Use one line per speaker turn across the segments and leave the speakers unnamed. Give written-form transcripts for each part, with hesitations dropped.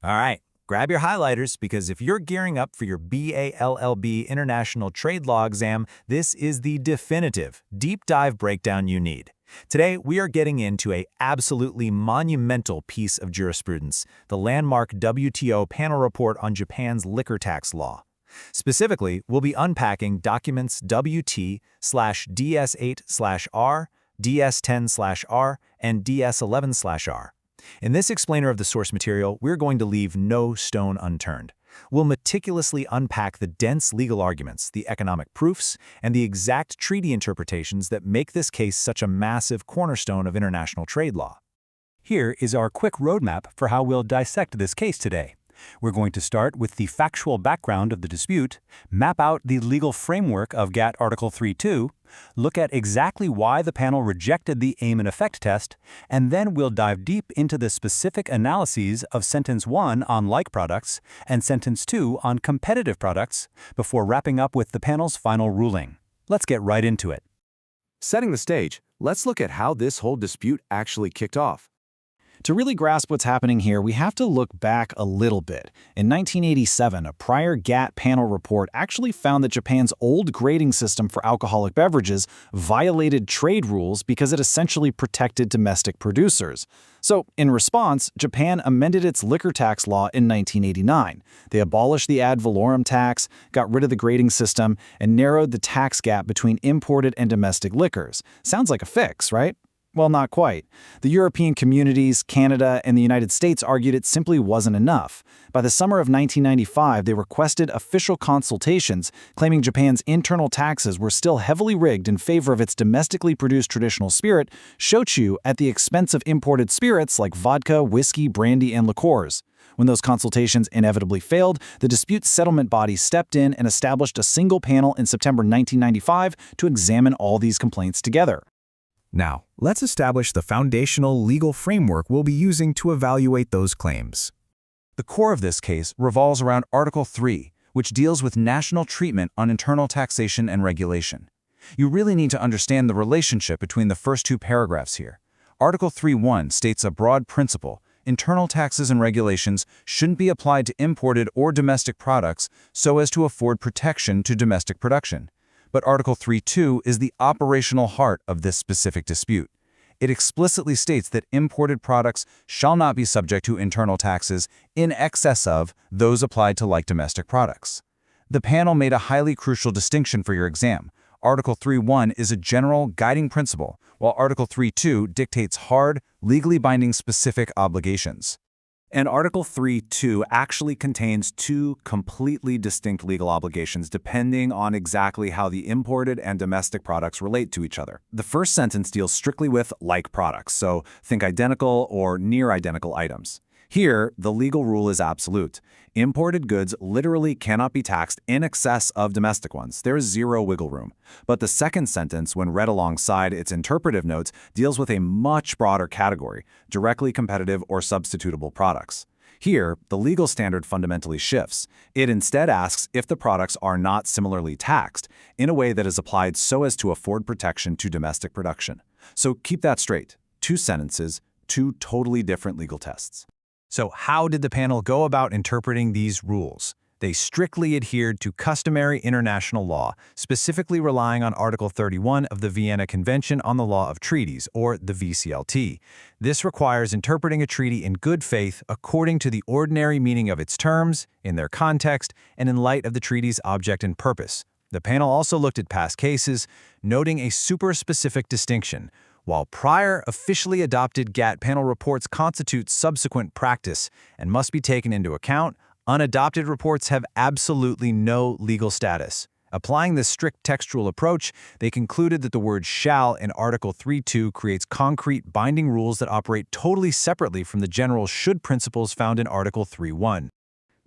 All right, grab your highlighters because if you're gearing up for your BALLB International Trade Law exam, this is the definitive deep dive breakdown you need. Today, we are getting into a absolutely monumental piece of jurisprudence, the landmark WTO panel report on Japan's liquor tax law. Specifically, we'll be unpacking documents WT/DS8/R, DS10/R, and DS11/R. In this explainer of the source material, we're going to leave no stone unturned. We'll meticulously unpack the dense legal arguments, the economic proofs, and the exact treaty interpretations that make this case such a massive cornerstone of international trade law.
Here is our quick roadmap for how we'll dissect this case today. We're going to start with the factual background of the dispute, map out the legal framework of GATT Article 3.2, look at exactly why the panel rejected the aim and effect test, and then we'll dive deep into the specific analyses of Sentence 1 on like products and Sentence 2 on competitive products before wrapping up with the panel's final ruling. Let's get right into it.
Setting the stage, let's look at how this whole dispute actually kicked off.
To really grasp what's happening here, we have to look back a little bit. In 1987, a prior GATT panel report actually found that Japan's old grading system for alcoholic beverages violated trade rules because it essentially protected domestic producers. So, in response, Japan amended its liquor tax law in 1989. They abolished the ad valorem tax, got rid of the grading system, and narrowed the tax gap between imported and domestic liquors. Sounds like a fix, right? Well, not quite. The European communities, Canada, and the United States argued it simply wasn't enough. By the summer of 1995, they requested official consultations, claiming Japan's internal taxes were still heavily rigged in favor of its domestically produced traditional spirit, shochu, at the expense of imported spirits like vodka, whiskey, brandy, and liqueurs. When those consultations inevitably failed, the dispute settlement body stepped in and established a single panel in September 1995 to examine all these complaints together.
Now, let's establish the foundational legal framework we'll be using to evaluate those claims.
The core of this case revolves around Article 3, which deals with national treatment on internal taxation and regulation. You really need to understand the relationship between the first two paragraphs here. Article 3.1 states a broad principle: internal taxes and regulations shouldn't be applied to imported or domestic products so as to afford protection to domestic production. But Article 3.2 is the operational heart of this specific dispute. It explicitly states that imported products shall not be subject to internal taxes in excess of those applied to like domestic products. The panel made a highly crucial distinction for your exam. Article 3.1 is a general guiding principle, while Article 3.2 dictates hard, legally binding specific obligations.
And Article 3.2 actually contains two completely distinct legal obligations depending on exactly how the imported and domestic products relate to each other. The first sentence deals strictly with like products, so think identical or near identical items. Here, the legal rule is absolute. Imported goods literally cannot be taxed in excess of domestic ones. There is zero wiggle room. But the second sentence, when read alongside its interpretive notes, deals with a much broader category: directly competitive or substitutable products. Here, the legal standard fundamentally shifts. It instead asks if the products are not similarly taxed in a way that is applied so as to afford protection to domestic production. So keep that straight. Two sentences, two totally different legal tests.
So how did the panel go about interpreting these rules? They strictly adhered to customary international law, specifically relying on Article 31 of the Vienna Convention on the Law of Treaties, or the VCLT. This requires interpreting a treaty in good faith according to the ordinary meaning of its terms, in their context, and in light of the treaty's object and purpose. The panel also looked at past cases, noting a super-specific distinction. While prior officially adopted GATT panel reports constitute subsequent practice and must be taken into account, unadopted reports have absolutely no legal status. Applying this strict textual approach, they concluded that the word shall in Article 3.2 creates concrete binding rules that operate totally separately from the general should principles found in Article 3.1.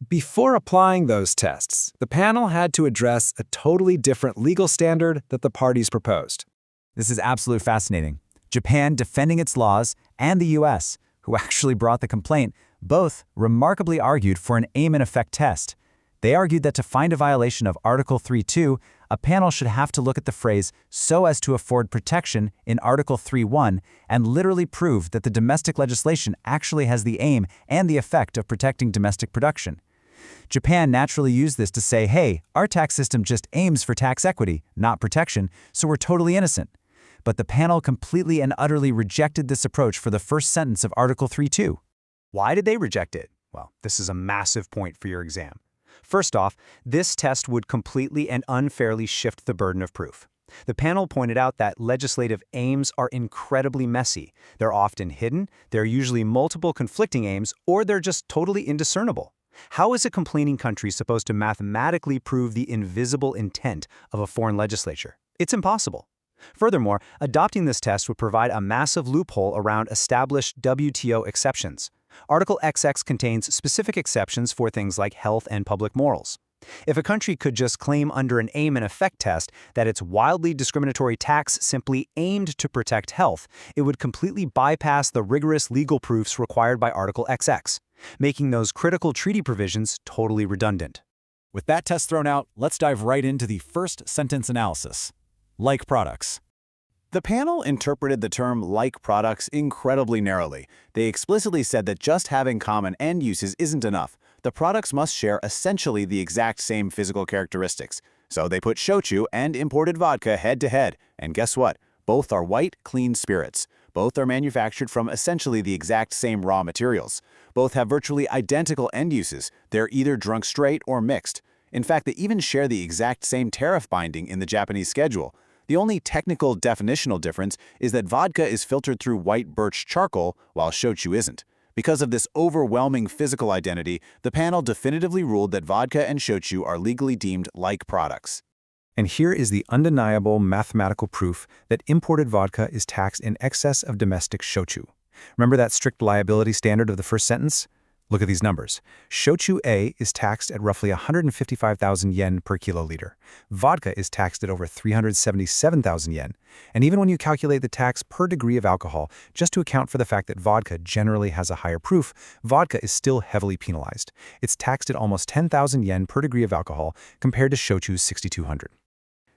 Before applying those tests, the panel had to address a totally different legal standard that the parties proposed.
This is absolutely fascinating. Japan defending its laws, and the U.S., who actually brought the complaint, both remarkably argued for an aim and effect test. They argued that to find a violation of Article 3.2, a panel should have to look at the phrase "so as to afford protection" in Article 3.1 and literally prove that the domestic legislation actually has the aim and the effect of protecting domestic production. Japan naturally used this to say, hey, our tax system just aims for tax equity, not protection, so we're totally innocent. But the panel completely and utterly rejected this approach for the first sentence of Article 3.2.
Why did they reject it? Well, this is a massive point for your exam. First off, this test would completely and unfairly shift the burden of proof. The panel pointed out that legislative aims are incredibly messy. They're often hidden, there are usually multiple conflicting aims, or they're just totally indiscernible. How is a complaining country supposed to mathematically prove the invisible intent of a foreign legislature? It's impossible. Furthermore, adopting this test would provide a massive loophole around established WTO exceptions. Article XX contains specific exceptions for things like health and public morals. If a country could just claim under an aim and effect test that its wildly discriminatory tax simply aimed to protect health, it would completely bypass the rigorous legal proofs required by Article XX, making those critical treaty provisions totally redundant.
With that test thrown out, let's dive right into the first sentence analysis. Like products. The panel interpreted the term like products incredibly narrowly. They explicitly said that just having common end uses isn't enough. The products must share essentially the exact same physical characteristics. So they put shochu and imported vodka head to head. And guess what? Both are white, clean spirits. Both are manufactured from essentially the exact same raw materials. Both have virtually identical end uses. They're either drunk straight or mixed. In fact, they even share the exact same tariff binding in the Japanese schedule. The only technical definitional difference is that vodka is filtered through white birch charcoal, while shochu isn't. Because of this overwhelming physical identity, the panel definitively ruled that vodka and shochu are legally deemed like products.
And here is the undeniable mathematical proof that imported vodka is taxed in excess of domestic shochu. Remember that strict liability standard of the first sentence? Look at these numbers. Shochu A is taxed at roughly 155,000 yen per kiloliter. Vodka is taxed at over 377,000 yen. And even when you calculate the tax per degree of alcohol, just to account for the fact that vodka generally has a higher proof, vodka is still heavily penalized. It's taxed at almost 10,000 yen per degree of alcohol compared to shochu's 6,200.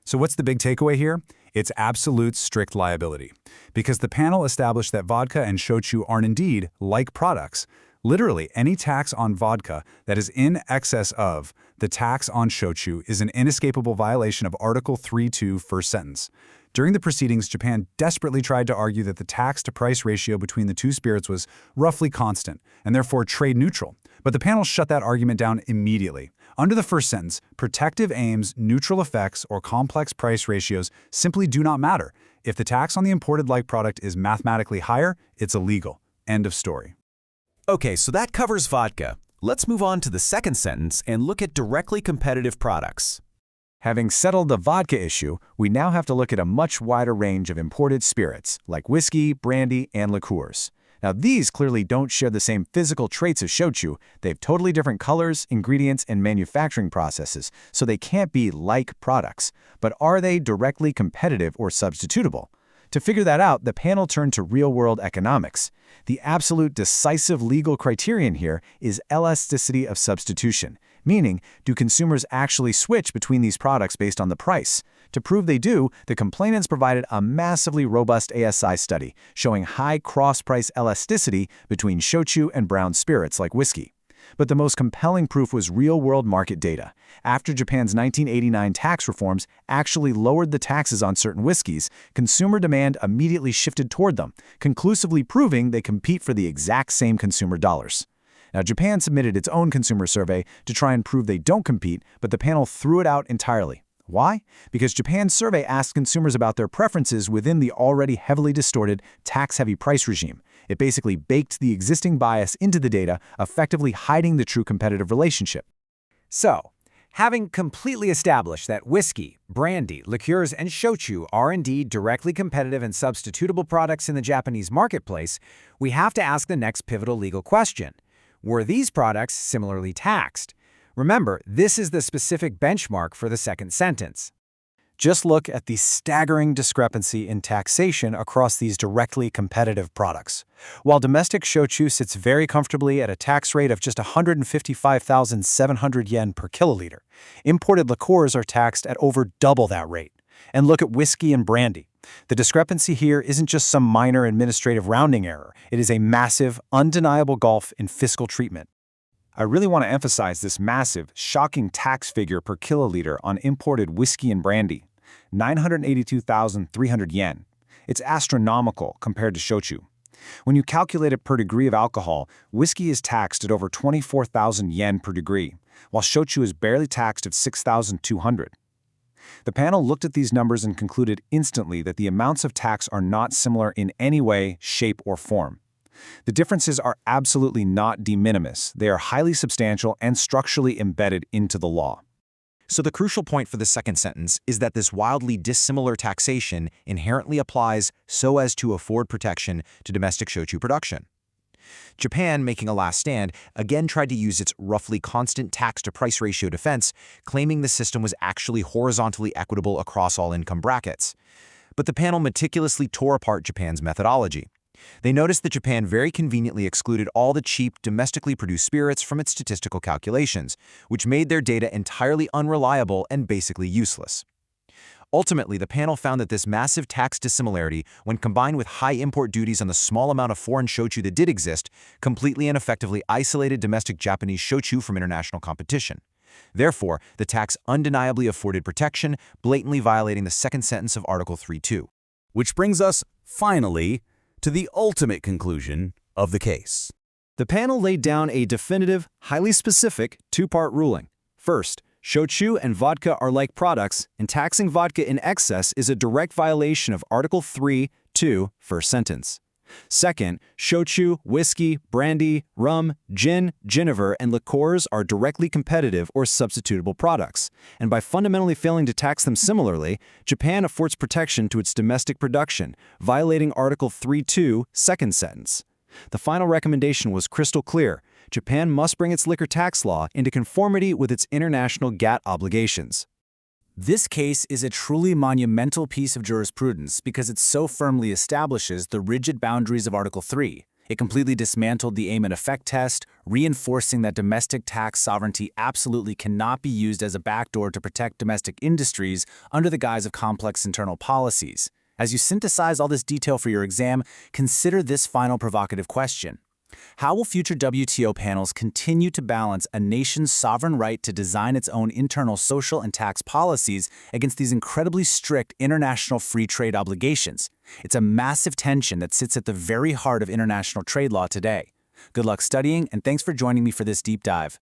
So what's the big takeaway here? It's absolute strict liability. Because the panel established that vodka and shochu are indeed like products. Literally, any tax on vodka that is in excess of the tax on shochu is an inescapable violation of Article 3.2 first sentence. During the proceedings, Japan desperately tried to argue that the tax-to-price ratio between the two spirits was roughly constant and therefore trade neutral. But the panel shut that argument down immediately. Under the first sentence, protective aims, neutral effects, or complex price ratios simply do not matter. If the tax on the imported like product is mathematically higher, it's illegal. End of story.
Okay, so that covers vodka. Let's move on to the second sentence and look at directly competitive products.
Having settled the vodka issue, we now have to look at a much wider range of imported spirits, like whiskey, brandy, and liqueurs. Now, these clearly don't share the same physical traits as shochu. They have totally different colors, ingredients, and manufacturing processes, so they can't be like products. But are they directly competitive or substitutable? To figure that out, the panel turned to real-world economics. The absolute decisive legal criterion here is elasticity of substitution, meaning, do consumers actually switch between these products based on the price? To prove they do, the complainants provided a massively robust ASI study showing high cross-price elasticity between shochu and brown spirits like whiskey. But the most compelling proof was real-world market data. After Japan's 1989 tax reforms actually lowered the taxes on certain whiskeys, consumer demand immediately shifted toward them, conclusively proving they compete for the exact same consumer dollars. Now, Japan submitted its own consumer survey to try and prove they don't compete, but the panel threw it out entirely. Why? Because Japan's survey asked consumers about their preferences within the already heavily distorted, tax-heavy price regime. It basically baked the existing bias into the data, effectively hiding the true competitive relationship.
So, having completely established that whiskey, brandy, liqueurs, and shochu are indeed directly competitive and substitutable products in the Japanese marketplace, we have to ask the next pivotal legal question. Were these products similarly taxed? Remember, this is the specific benchmark for the second sentence.
Just look at the staggering discrepancy in taxation across these directly competitive products. While domestic shochu sits very comfortably at a tax rate of just 155,700 yen per kiloliter, imported liqueurs are taxed at over double that rate. And look at whiskey and brandy. The discrepancy here isn't just some minor administrative rounding error. It is a massive, undeniable gulf in fiscal treatment.
I really want to emphasize this massive, shocking tax figure per kiloliter on imported whiskey and brandy, 982,300 yen. It's astronomical compared to shochu. When you calculate it per degree of alcohol, whiskey is taxed at over 24,000 yen per degree, while shochu is barely taxed at 6,200. The panel looked at these numbers and concluded instantly that the amounts of tax are not similar in any way, shape, or form. The differences are absolutely not de minimis. They are highly substantial and structurally embedded into the law.
So the crucial point for the second sentence is that this wildly dissimilar taxation inherently applies so as to afford protection to domestic shochu production. Japan, making a last stand, again tried to use its roughly constant tax-to-price ratio defense, claiming the system was actually horizontally equitable across all income brackets. But the panel meticulously tore apart Japan's methodology. They noticed that Japan very conveniently excluded all the cheap, domestically produced spirits from its statistical calculations, which made their data entirely unreliable and basically useless. Ultimately, the panel found that this massive tax dissimilarity, when combined with high import duties on the small amount of foreign shochu that did exist, completely and effectively isolated domestic Japanese shochu from international competition. Therefore, the tax undeniably afforded protection, blatantly violating the second sentence of Article 3.2.
Which brings us, finally, to the ultimate conclusion of the case.
The panel laid down a definitive, highly specific, two-part ruling. First, shochu and vodka are like products, and taxing vodka in excess is a direct violation of Article 3.2, first sentence. Second, shochu, whiskey, brandy, rum, gin, giniver, and liqueurs are directly competitive or substitutable products, and by fundamentally failing to tax them similarly, Japan affords protection to its domestic production, violating Article 3.2, second sentence. The final recommendation was crystal clear. Japan must bring its liquor tax law into conformity with its international GATT obligations.
This case is a truly monumental piece of jurisprudence because it so firmly establishes the rigid boundaries of Article 3. It completely dismantled the aim and effect test, reinforcing that domestic tax sovereignty absolutely cannot be used as a backdoor to protect domestic industries under the guise of complex internal policies. As you synthesize all this detail for your exam, consider this final provocative question. How will future WTO panels continue to balance a nation's sovereign right to design its own internal social and tax policies against these incredibly strict international free trade obligations? It's a massive tension that sits at the very heart of international trade law today. Good luck studying, and thanks for joining me for this deep dive.